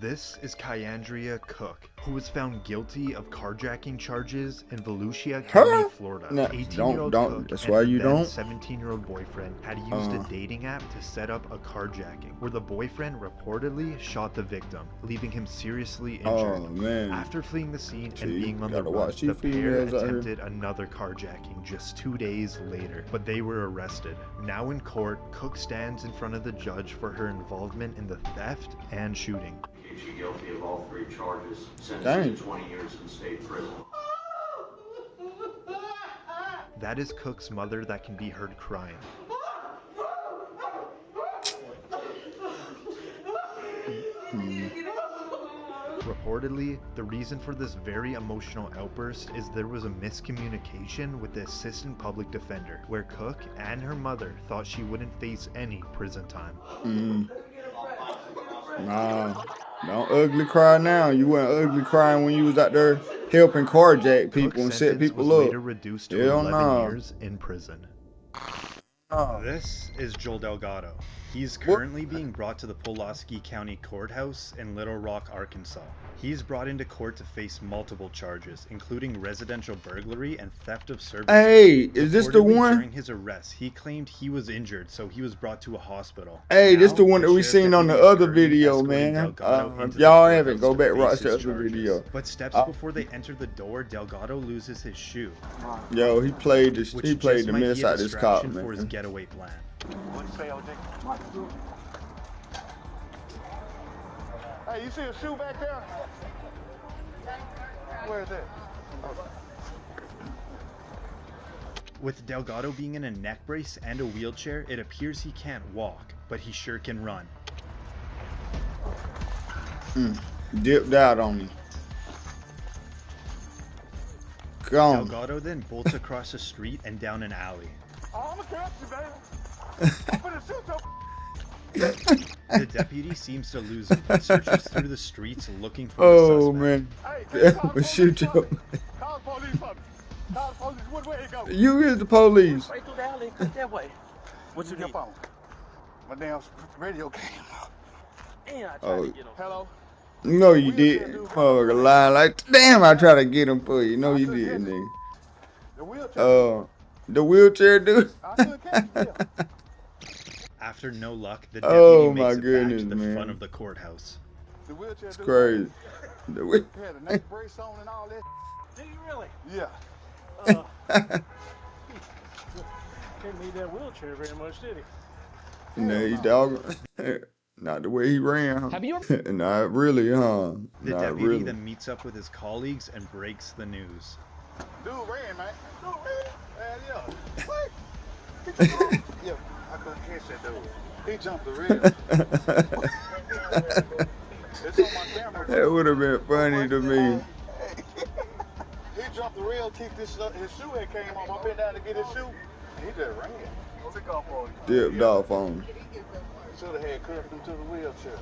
Speaker 2: This is Kyandria Cook, who was found guilty of carjacking charges in Volusia County, Florida.
Speaker 1: No,
Speaker 2: 18-year-old
Speaker 1: don't.
Speaker 2: Cook
Speaker 1: That's
Speaker 2: and
Speaker 1: why
Speaker 2: her
Speaker 1: you
Speaker 2: then
Speaker 1: don't.
Speaker 2: 17-year-old boyfriend had used a dating app to set up a carjacking, where the boyfriend reportedly shot the victim, leaving him seriously injured.
Speaker 1: Oh man.
Speaker 2: After fleeing the scene and
Speaker 1: Gee,
Speaker 2: being on the
Speaker 1: gotta
Speaker 2: run,
Speaker 1: watch
Speaker 2: the
Speaker 1: these
Speaker 2: pair
Speaker 1: females out here.
Speaker 2: attempted another carjacking just 2 days later, but they were arrested. Now in court, Cook stands in front of the judge for her involvement in the theft and shooting.
Speaker 10: She guilty of all 3 charges,
Speaker 1: Dang.
Speaker 10: sentenced to 20 years in state prison.
Speaker 2: That is Cook's mother that can be heard crying. Reportedly, the reason for this very emotional outburst is there was a miscommunication with the assistant public defender, where Cook and her mother thought she wouldn't face any prison time.
Speaker 1: Nah, don't ugly cry now. You weren't ugly crying when you was out there helping carjack people
Speaker 2: Cook's
Speaker 1: and set
Speaker 2: sentence
Speaker 1: people
Speaker 2: was
Speaker 1: up.
Speaker 2: later reduced to
Speaker 1: Hell
Speaker 2: 11
Speaker 1: nah.
Speaker 2: years in prison.
Speaker 1: Oh.
Speaker 2: This is Joel Delgado. He's currently being brought to the Pulaski County Courthouse in Little Rock, Arkansas. He's brought into court to face multiple charges, including residential burglary and theft of services.
Speaker 1: Hey, is this the
Speaker 2: Reportedly,
Speaker 1: one?
Speaker 2: During his arrest, he claimed he was injured, so he was brought to a hospital.
Speaker 1: Hey, this
Speaker 2: Now,
Speaker 1: the one that we
Speaker 2: sheriff
Speaker 1: seen on the
Speaker 2: deputy is
Speaker 1: other
Speaker 2: currently
Speaker 1: video,
Speaker 2: escorting
Speaker 1: man.
Speaker 2: Delgado
Speaker 1: If
Speaker 2: into
Speaker 1: y'all
Speaker 2: the
Speaker 1: haven't, go
Speaker 2: courthouse
Speaker 1: back
Speaker 2: to
Speaker 1: watch
Speaker 2: face
Speaker 1: the
Speaker 2: his
Speaker 1: other
Speaker 2: charges.
Speaker 1: video.
Speaker 2: But steps before they enter the door, Delgado loses his shoe,
Speaker 1: Yo, he played this.
Speaker 2: which
Speaker 1: He played
Speaker 2: just
Speaker 1: the
Speaker 2: might
Speaker 1: mess
Speaker 2: be a
Speaker 1: out this cop,
Speaker 2: distraction for his
Speaker 1: man.
Speaker 2: getaway plan.
Speaker 22: What'd you say, OJ? Hey, you see a shoe back there? Where is it?
Speaker 2: With Delgado being in a neck brace and a wheelchair, it appears he can't walk, but he sure can run.
Speaker 1: Dipped out on me. Gone.
Speaker 2: Delgado then bolts across the street and down an alley.
Speaker 22: Oh, I'm gonna catch you, baby. I'm gonna shoot your
Speaker 2: The deputy seems to lose him and searches through the streets looking for
Speaker 1: Oh
Speaker 2: the
Speaker 1: man.
Speaker 22: Hey,
Speaker 1: Shoot you.
Speaker 22: call the police for me. Call the police. What way it go?
Speaker 1: You is the police.
Speaker 22: Right through the alley. That way. What's your phone? My damn radio came out. Damn, I tried
Speaker 1: Oh.
Speaker 22: to get him. Hello?
Speaker 1: No, you did. Motherfucker lying like, damn, I tried to get him for you. No, you didn't, nigga.
Speaker 22: The wheelchair.
Speaker 1: The wheelchair dude.
Speaker 22: I couldn't catch you. Yeah.
Speaker 2: After no luck, the
Speaker 1: Oh,
Speaker 2: deputy
Speaker 1: my
Speaker 2: makes it
Speaker 1: goodness,
Speaker 2: back to the
Speaker 1: man.
Speaker 2: front of the courthouse.
Speaker 15: The wheelchair
Speaker 1: It's
Speaker 15: dude.
Speaker 1: crazy.
Speaker 15: He had a neck brace on and all that.
Speaker 9: Did you really?
Speaker 15: Yeah.
Speaker 9: Didn't need that wheelchair very much, did he?
Speaker 1: Nah, he dog. Not the way he ran, huh?
Speaker 2: Have you
Speaker 1: Not really, huh?
Speaker 2: The
Speaker 1: Not
Speaker 2: deputy
Speaker 1: really.
Speaker 2: then meets up with his colleagues and breaks the news.
Speaker 15: Dude ran, man. Dude ran. Yeah. What? He took off. Yeah, I couldn't catch that dude. He jumped the rail. It's on my camera.
Speaker 1: That would have been funny to me.
Speaker 15: He jumped the rail, kicked his shoe had came off. I bent down to get his shoe, and he just ran. Took off on him.
Speaker 1: Dipped off on him.
Speaker 15: Should have had cuffed him to the wheelchair.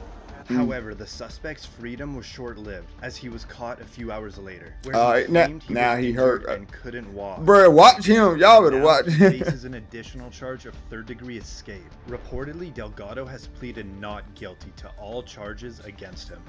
Speaker 2: However, the suspect's freedom was short-lived, as he was caught a few hours later, where
Speaker 1: Alright,
Speaker 2: he claimed he
Speaker 1: now
Speaker 2: was
Speaker 1: he
Speaker 2: injured
Speaker 1: hurt.
Speaker 2: and couldn't walk.
Speaker 1: Bruh, watch him. Y'all better
Speaker 2: Now
Speaker 1: watch
Speaker 2: he
Speaker 1: him.
Speaker 2: faces an additional charge of third-degree escape. Reportedly, Delgado has pleaded not guilty to all charges against him.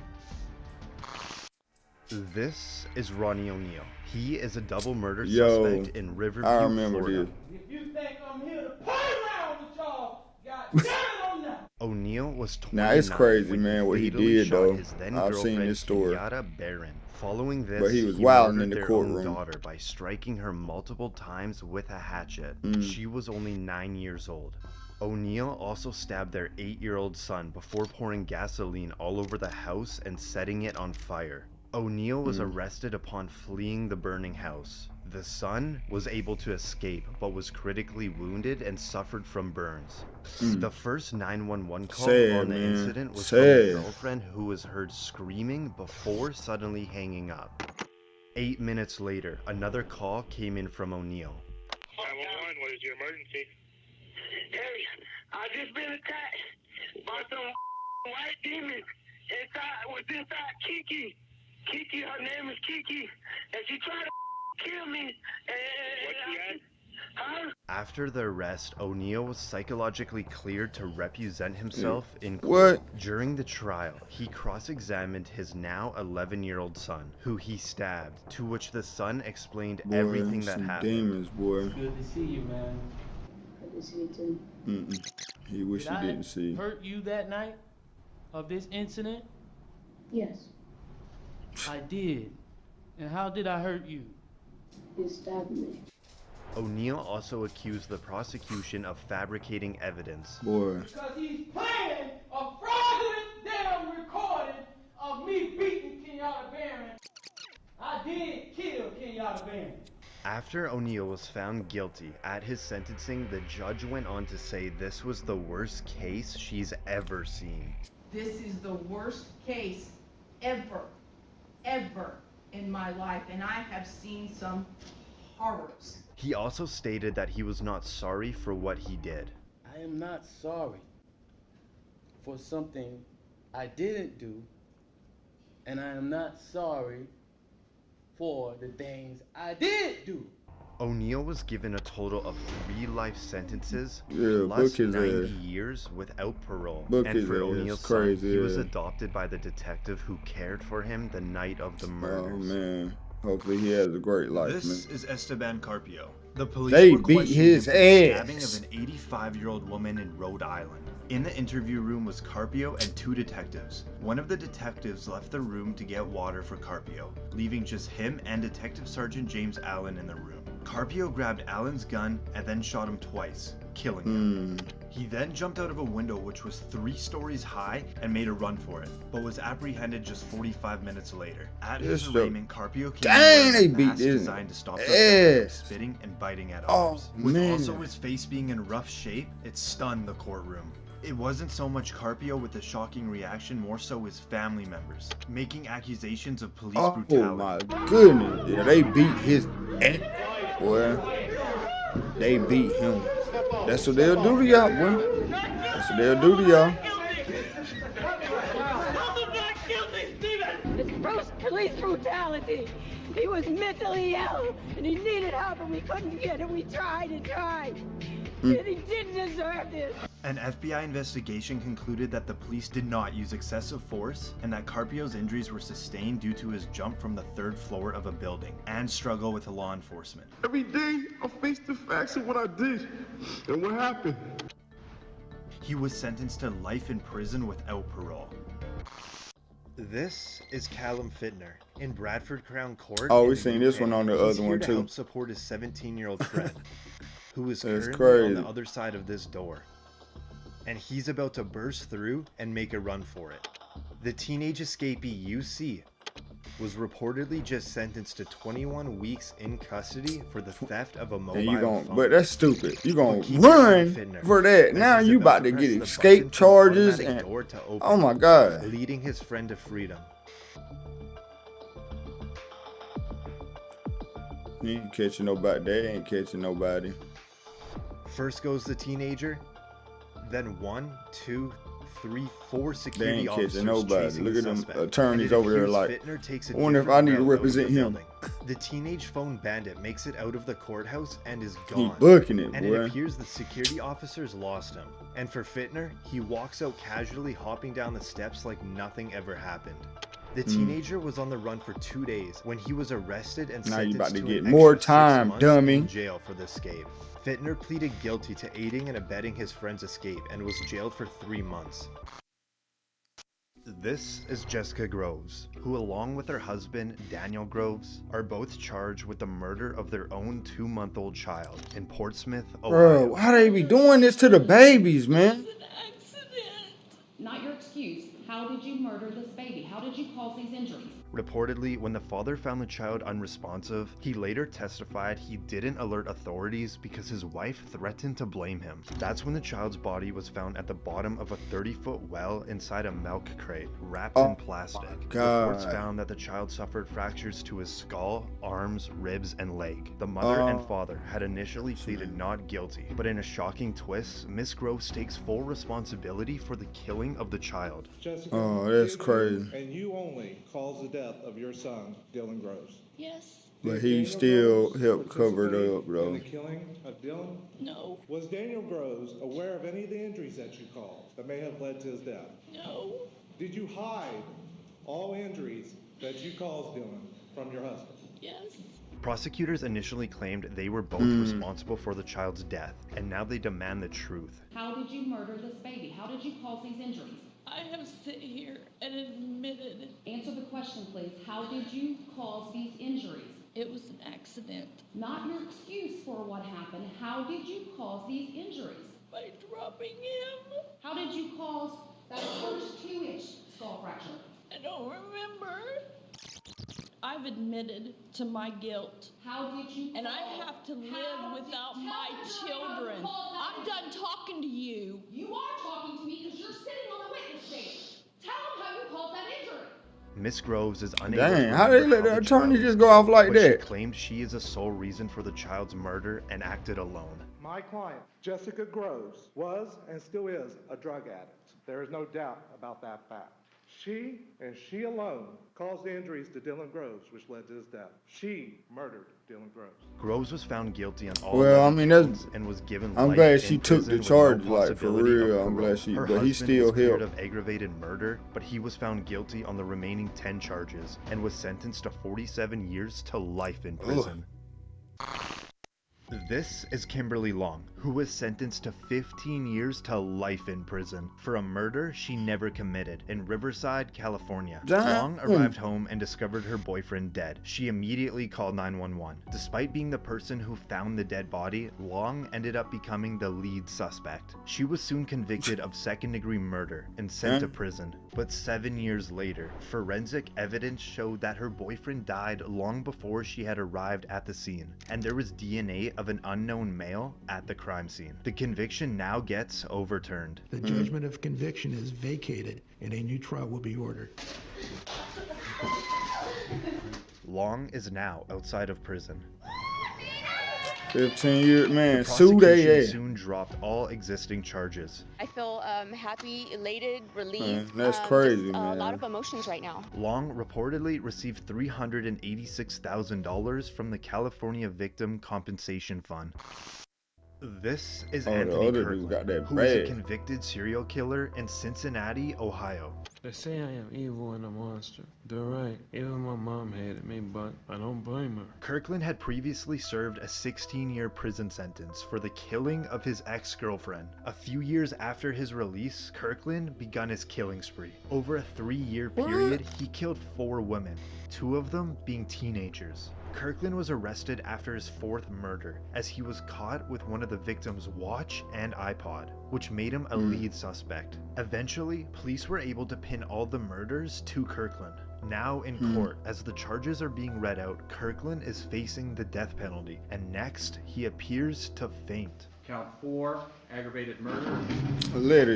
Speaker 2: This is Ronnie O'Neal. He is a double murder suspect in Riverview,
Speaker 1: I remember
Speaker 2: Florida.
Speaker 1: this.
Speaker 9: If you think I'm here to play around with y'all, God damn it, I'm not.
Speaker 2: O'Neal was 29
Speaker 1: Nah, it's crazy,
Speaker 2: when
Speaker 1: man, what he
Speaker 2: fatally
Speaker 1: did,
Speaker 2: shot
Speaker 1: though.
Speaker 2: his then
Speaker 1: I've seen
Speaker 2: girlfriend
Speaker 1: this story.
Speaker 2: Kenyatta Barron. Following this,
Speaker 1: But he was wilding in
Speaker 2: murdered
Speaker 1: the
Speaker 2: their
Speaker 1: courtroom.
Speaker 2: own daughter by striking her multiple times with a hatchet. She was only 9 years old. O'Neal also stabbed their 8-year-old son before pouring gasoline all over the house and setting it on fire. O'Neal was arrested upon fleeing the burning house. The son was able to escape, but was critically wounded and suffered from burns. The first 911 call on the incident was from his girlfriend, who was heard screaming before suddenly hanging up. 8 minutes later, another call came in from O'Neal.
Speaker 16: 911, what is your emergency? Hey, I just been attacked by some white demons inside Kiki. Kiki, her name is Kiki, and she tried to kill me. Huh?
Speaker 2: After the arrest, O'Neal was psychologically cleared to represent himself in
Speaker 1: What?
Speaker 2: court. During the trial, he cross-examined his now 11-year-old son, who he stabbed, to which the son explained
Speaker 1: Boy,
Speaker 2: everything that
Speaker 1: some
Speaker 2: happened.
Speaker 1: demons, boy.
Speaker 9: Good to see you, man.
Speaker 8: Good to see you too.
Speaker 1: He wish
Speaker 9: Did
Speaker 1: he didn't see.
Speaker 9: hurt you that night of this incident?
Speaker 8: Yes,
Speaker 9: I did. And how did I hurt you?
Speaker 8: you stabbed me.
Speaker 2: O'Neal also accused the prosecution of fabricating evidence.
Speaker 1: Boy.
Speaker 9: Because he's playing a fraudulent damn recording of me beating Kenyatta Barron. I did kill Kenyatta Barron.
Speaker 2: After O'Neal was found guilty at his sentencing, the judge went on to say this was the worst case she's ever seen.
Speaker 17: This is the worst case ever in my life, and I have seen some horrors.
Speaker 2: He also stated that he was not sorry for what he did.
Speaker 9: I am not sorry for something I didn't do, and I am not sorry for the things I did do.
Speaker 2: O'Neal was given a total of 3 life sentences,
Speaker 1: Yeah,
Speaker 2: plus
Speaker 1: book his
Speaker 2: 90
Speaker 1: ass.
Speaker 2: years without parole.
Speaker 1: Book
Speaker 2: And
Speaker 1: his
Speaker 2: for
Speaker 1: ass.
Speaker 2: O'Neal's
Speaker 1: Crazy,
Speaker 2: son, he was
Speaker 1: yeah.
Speaker 2: adopted by the detective who cared for him the night of the murders.
Speaker 1: Oh, man. Hopefully he has a great life,
Speaker 2: This
Speaker 1: man.
Speaker 2: is Esteban Carpio. The police
Speaker 1: They
Speaker 2: were
Speaker 1: beat
Speaker 2: questioning
Speaker 1: his
Speaker 2: him for the stabbing
Speaker 1: ass.
Speaker 2: of an 85-year-old woman in Rhode Island. In the interview room was Carpio and 2 detectives. One of the detectives left the room to get water for Carpio, leaving just him and Detective Sergeant James Allen in the room. Carpio grabbed Allen's gun and then shot him twice, killing him. He then jumped out of a window which was 3 stories high and made a run for it, but was apprehended just 45 minutes later. At his
Speaker 1: This the-
Speaker 2: arraignment, Carpio came
Speaker 1: Dang,
Speaker 2: in
Speaker 1: they
Speaker 2: wearing a
Speaker 1: beat
Speaker 2: mask
Speaker 1: this
Speaker 2: designed to stop the
Speaker 1: ass.
Speaker 2: effect of spitting and biting at
Speaker 1: Oh,
Speaker 2: others. With
Speaker 1: man.
Speaker 2: also his face being in rough shape, it stunned the courtroom. It wasn't so much Carpio with the shocking reaction, more so his family members, making accusations of police
Speaker 1: Oh,
Speaker 2: brutality.
Speaker 1: my goodness. Yeah, they beat his ass, boy. They beat him. That's what they'll do to y'all, boy. That's what they'll do to y'all.
Speaker 11: It's gross police brutality. He was mentally ill and he needed help and we couldn't get it. We tried and tried. And he didn't deserve this.
Speaker 2: An FBI investigation concluded that the police did not use excessive force and that Carpio's injuries were sustained due to his jump from the 3rd floor of a building and struggle with law enforcement.
Speaker 15: Every day, I face the facts of what I did and what happened.
Speaker 2: He was sentenced to life in prison without parole. This is Callum Fittner in Bradford Crown Court.
Speaker 1: Oh,
Speaker 2: in
Speaker 1: we
Speaker 2: the
Speaker 1: seen
Speaker 2: UK.
Speaker 1: this one on the
Speaker 2: He's
Speaker 1: other
Speaker 2: here
Speaker 1: one
Speaker 2: to
Speaker 1: too.
Speaker 2: help support his 17-year-old friend, who is
Speaker 1: That's
Speaker 2: currently on
Speaker 1: crazy.
Speaker 2: the other side of this door. And he's about to burst through and make a run for it. The teenage escapee you see was reportedly just sentenced to 21 weeks in custody for the theft of a mobile
Speaker 1: And you
Speaker 2: phone.
Speaker 1: but that's stupid. You gonna
Speaker 2: Keep
Speaker 1: run
Speaker 2: Fittner
Speaker 1: for that.
Speaker 2: as
Speaker 1: Now
Speaker 2: he's
Speaker 1: you about
Speaker 2: to
Speaker 1: to
Speaker 2: press
Speaker 1: get
Speaker 2: the
Speaker 1: escape
Speaker 2: button for the
Speaker 1: charges
Speaker 2: automatic
Speaker 1: and
Speaker 2: door to open,
Speaker 1: oh my god.
Speaker 2: leading his friend to freedom.
Speaker 1: You ain't catching nobody. They ain't catching nobody.
Speaker 2: First goes the teenager, then 1, 2, 3, 4
Speaker 1: They
Speaker 2: security
Speaker 1: ain't
Speaker 2: officers
Speaker 1: catching nobody.
Speaker 2: chasing
Speaker 1: Look
Speaker 2: the
Speaker 1: at them
Speaker 2: suspect.
Speaker 1: attorneys
Speaker 2: And it
Speaker 1: over there
Speaker 2: appears
Speaker 1: like,
Speaker 2: Fittner takes a
Speaker 1: I wonder if
Speaker 2: different
Speaker 1: I need to
Speaker 2: route out of
Speaker 1: represent
Speaker 2: the
Speaker 1: him.
Speaker 2: building. The teenage phone bandit makes it out of the courthouse and is
Speaker 1: He
Speaker 2: gone.
Speaker 1: booking it,
Speaker 2: And
Speaker 1: boy.
Speaker 2: it appears the security officers lost him. And for Fittner, he walks out casually hopping down the steps like nothing ever happened. The teenager was on the run for 2 days when he was arrested and
Speaker 1: Now you
Speaker 2: sentenced
Speaker 1: about to
Speaker 2: to
Speaker 1: get
Speaker 2: an
Speaker 1: more
Speaker 2: extra 6
Speaker 1: time,
Speaker 2: months
Speaker 1: dummy.
Speaker 2: in jail for the escape. Fittner pleaded guilty to aiding and abetting his friend's escape and was jailed for 3 months. This is Jessica Groves, who along with her husband, Daniel Groves, are both charged with the murder of their own 2-month-old child in Portsmouth, Ohio.
Speaker 1: Bro, why they be doing this to the babies, man?
Speaker 3: Not your excuse. How did you murder this baby? How did you cause these injuries?
Speaker 2: Reportedly, when the father found the child unresponsive, he later testified he didn't alert authorities because his wife threatened to blame him. That's when the child's body was found at the bottom of a 30-foot well inside a milk crate, wrapped in plastic. Reports found that the child suffered fractures to his skull, arms, ribs, and leg. The mother and father had initially pleaded not guilty, but in a shocking twist, Miss Groves takes full responsibility for the killing of the child.
Speaker 18: Jessica,
Speaker 1: Oh, that's
Speaker 18: did
Speaker 1: crazy.
Speaker 18: You, and you only, caused the death of your son, Dylan Groves?
Speaker 3: Yes.
Speaker 1: But
Speaker 18: Did
Speaker 1: he
Speaker 18: Daniel
Speaker 1: still
Speaker 18: Groves
Speaker 1: helped cover it
Speaker 18: participate
Speaker 1: up, though.
Speaker 18: in the killing of Dylan?
Speaker 3: No.
Speaker 18: Was Daniel Groves aware of any of the injuries that you caused that may have led to his death?
Speaker 3: No.
Speaker 18: Did you hide all injuries that you caused Dylan from your husband?
Speaker 3: Yes.
Speaker 2: Prosecutors initially claimed they were both responsible for the child's death, and now they demand the truth.
Speaker 3: How did you murder this baby? How did you cause these injuries?
Speaker 21: I have sit here and admitted.
Speaker 3: Answer the question, please. How did you cause these injuries?
Speaker 21: It was an accident.
Speaker 3: Not your excuse for what happened. How did you cause these injuries?
Speaker 21: By dropping him.
Speaker 3: How did you cause that first 2-inch skull fracture?
Speaker 21: I don't remember. I've admitted to my guilt.
Speaker 3: How did you
Speaker 21: And I have to live without my children. I'm done talking to you.
Speaker 3: You are talking to me because you're sitting on the witness stand. Tell them how you caused that injury.
Speaker 2: Miss Groves is unable to
Speaker 1: Dang, how they
Speaker 2: remember
Speaker 1: let the
Speaker 2: the
Speaker 1: attorney
Speaker 2: child
Speaker 1: just go off like
Speaker 2: but she
Speaker 1: that?
Speaker 2: claimed she is the sole reason for the child's murder and acted alone.
Speaker 18: My client, Jessica Groves, was and still is a drug addict. There is no doubt about that fact. She, and she alone, caused the injuries to Dylan Groves, which led to his death. She murdered Dylan Groves.
Speaker 2: Groves was found guilty on all
Speaker 1: Well, I
Speaker 2: 11
Speaker 1: mean,
Speaker 2: counts and was given
Speaker 1: I'm
Speaker 2: life
Speaker 1: glad she
Speaker 2: in
Speaker 1: took the
Speaker 2: prison with
Speaker 1: charge,
Speaker 2: no
Speaker 1: like, for
Speaker 2: possibility of
Speaker 1: real. I'm
Speaker 2: parole.
Speaker 1: glad she-
Speaker 2: Her
Speaker 1: but he
Speaker 2: husband
Speaker 1: still
Speaker 2: was cleared
Speaker 1: helped.
Speaker 2: of aggravated murder, but he was found guilty on the remaining 10 charges and was sentenced to 47 years to life in prison. This is Kimberly Long, who was sentenced to 15 years to life in prison for a murder she never committed in Riverside, California.
Speaker 1: Damn.
Speaker 2: Long arrived home and discovered her boyfriend dead. She immediately called 911. Despite being the person who found the dead body, Long ended up becoming the lead suspect. She was soon convicted of second-degree murder and sent to prison. But 7 years later, forensic evidence showed that her boyfriend died long before she had arrived at the scene, and there was DNA of an unknown male at the crime scene. The conviction now gets overturned.
Speaker 23: The judgment of conviction is vacated and a new trial will be ordered.
Speaker 2: Long is now outside of prison.
Speaker 1: 15 years, man.
Speaker 2: The
Speaker 1: Sue they
Speaker 2: prosecution
Speaker 1: ass.
Speaker 2: soon dropped all existing charges.
Speaker 24: I feel happy, elated, relieved.
Speaker 1: Man, that's crazy,
Speaker 24: just,
Speaker 1: man.
Speaker 24: A lot of emotions right now.
Speaker 2: Long reportedly received $386,000 from the California Victim Compensation Fund. This is
Speaker 1: The
Speaker 2: Anthony
Speaker 1: other dude got
Speaker 2: Kirkland,
Speaker 1: that
Speaker 2: who is a
Speaker 1: bag.
Speaker 2: convicted serial killer in Cincinnati, Ohio.
Speaker 25: They say I am evil and a monster. They're right. Even my mom hated me,
Speaker 4: but I don't blame her.
Speaker 2: Kirkland had previously served a 16-year prison sentence for the killing of his ex-girlfriend. A few years after his release, Kirkland begun his killing spree. Over a 3-year period, he killed 4 women, 2 of them being teenagers. Kirkland was arrested after his 4th murder, as he was caught with one of the victim's watch and iPod, which made him a lead suspect. Eventually, police were able to pin all the murders to Kirkland. Now in court, as the charges are being read out, Kirkland is facing the death penalty, and next, he appears to faint.
Speaker 10: Count 4, aggravated murder.
Speaker 1: Let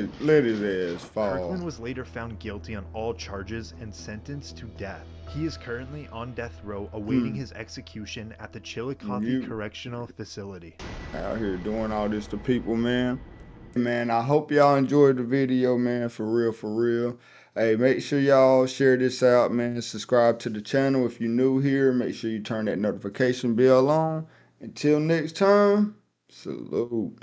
Speaker 1: his ass fall.
Speaker 2: Kirkland was later found guilty on all charges and sentenced to death. He is currently on death row awaiting his execution at the Chillicothe Correctional Facility.
Speaker 1: Out here doing all this to people, man. Man, I hope y'all enjoyed the video, man, for real, for real. Hey, make sure y'all share this out, man. Subscribe to the channel if you're new here. Make sure you turn that notification bell on. Until next time, salute.